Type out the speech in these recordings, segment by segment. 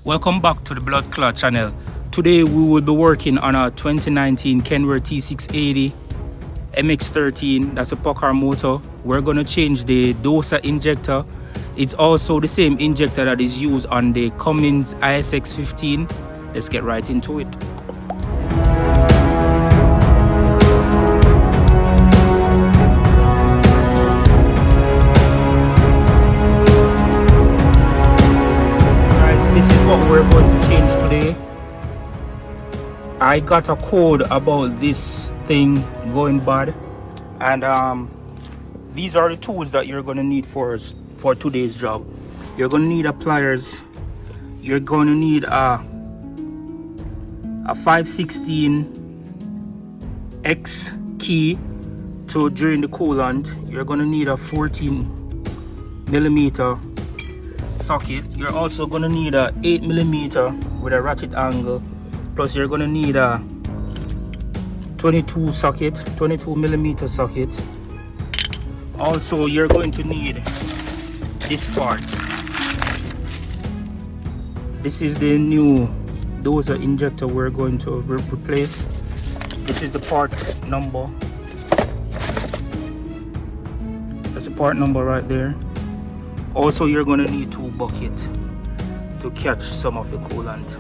Welcome back to the Blood Clot channel. Today we will be working on a 2019 Kenworth T680 MX13. That's a Paccar motor. We're going to change the Doser injector. It's also the same injector that is used on the Cummins ISX15. Let's get right into it. This is what we're going to change today. I got a code about this thing going bad, and these are the tools that you're going to need for today's job. You're going to need a pliers. You're going to need a 516 X key to drain the coolant. You're going to need a 14mm socket. You're also going to need a 8mm with a ratchet angle, plus you're going to need a 22mm socket. Also you're going to need this part. This is the new Doser injector we're going to replace. This is the part number. That's the part number right there. Also, you're going to need 2 buckets to catch some of the coolant.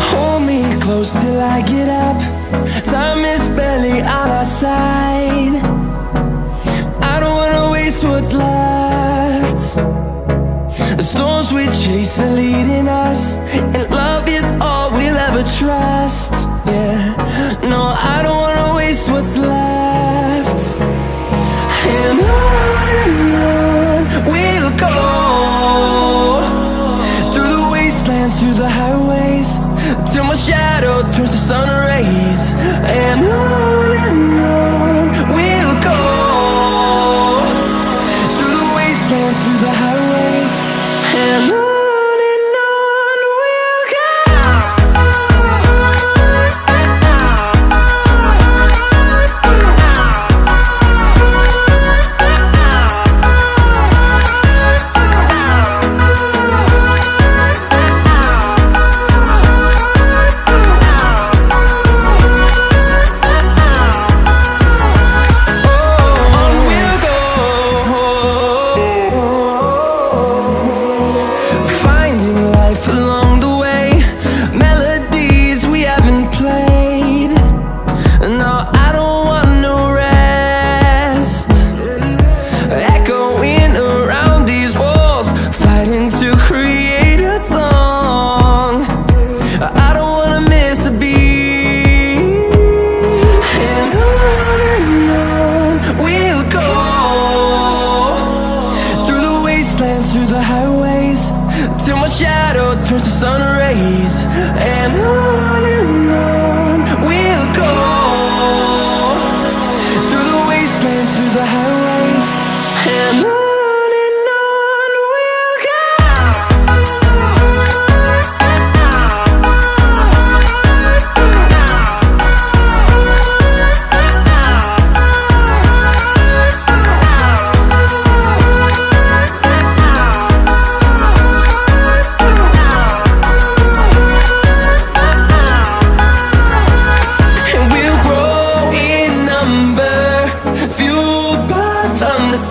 Hold me close till I get up. Time is barely on our side. I don't wanna waste what's left. The storms we chase are leading us, and love is all we'll ever trust. Yeah, no, I don't wanna waste what's left. And on we'll go, through the wastelands, through the highways, till my shadow turns to sun rays. And on we'll go, through the wastelands, through the highways, and on we'll go. Through the highways, till my shadow turns to sun rays. And on we'll go, through the wastelands, through the highways, and on we'll go.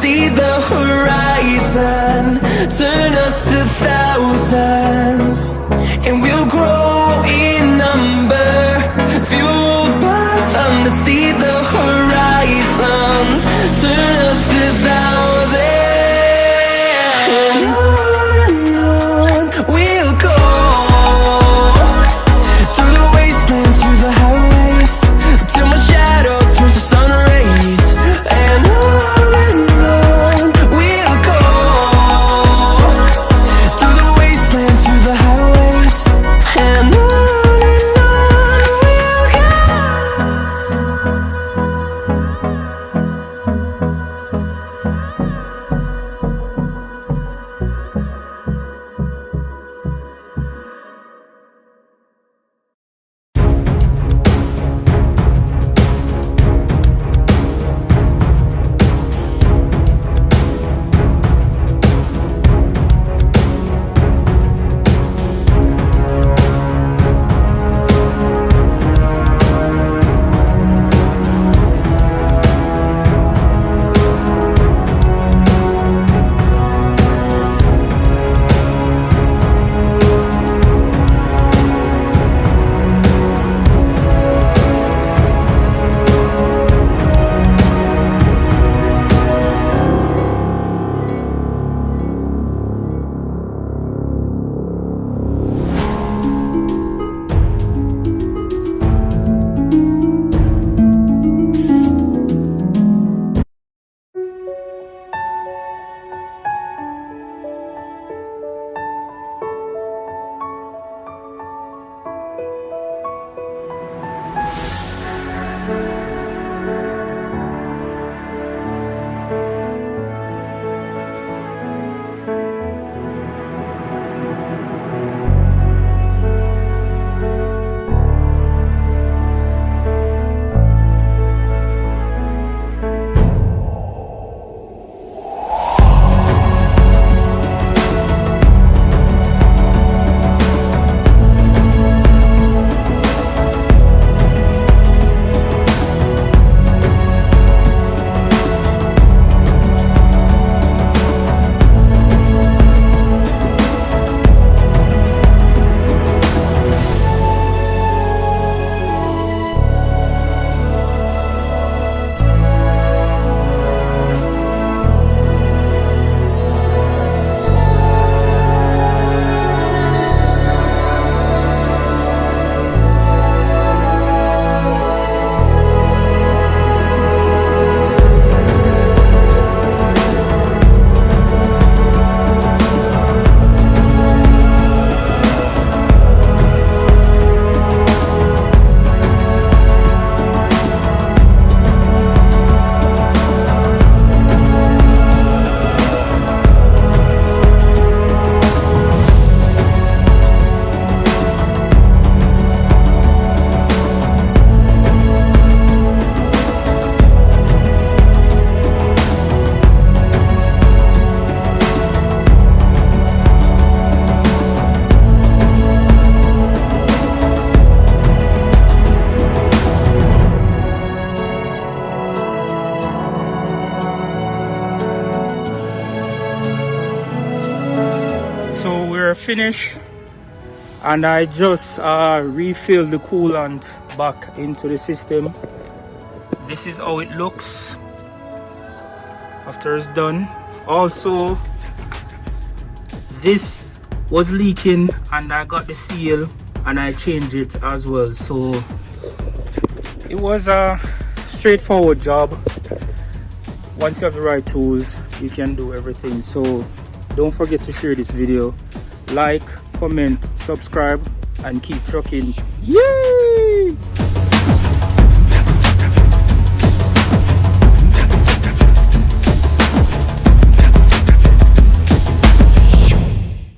See the horizon, turn us to thousands, and we'll grow in number, fueled by them to see the horizon, turn us to thousands, and on we'll go, through the wastelands, through the highways, till my shadow turns to sun rays. And on we'll go, we're finished, and I just refilled the coolant back into the system. This is how it looks after it's done. Also, this was leaking and I got the seal and I changed it as well, so it was a straightforward job. Once you have the right tools, you can do everything. So don't forget to share this video, like, comment, subscribe, and keep trucking. Yay!